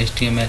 HTML.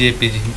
JPG.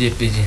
JPG.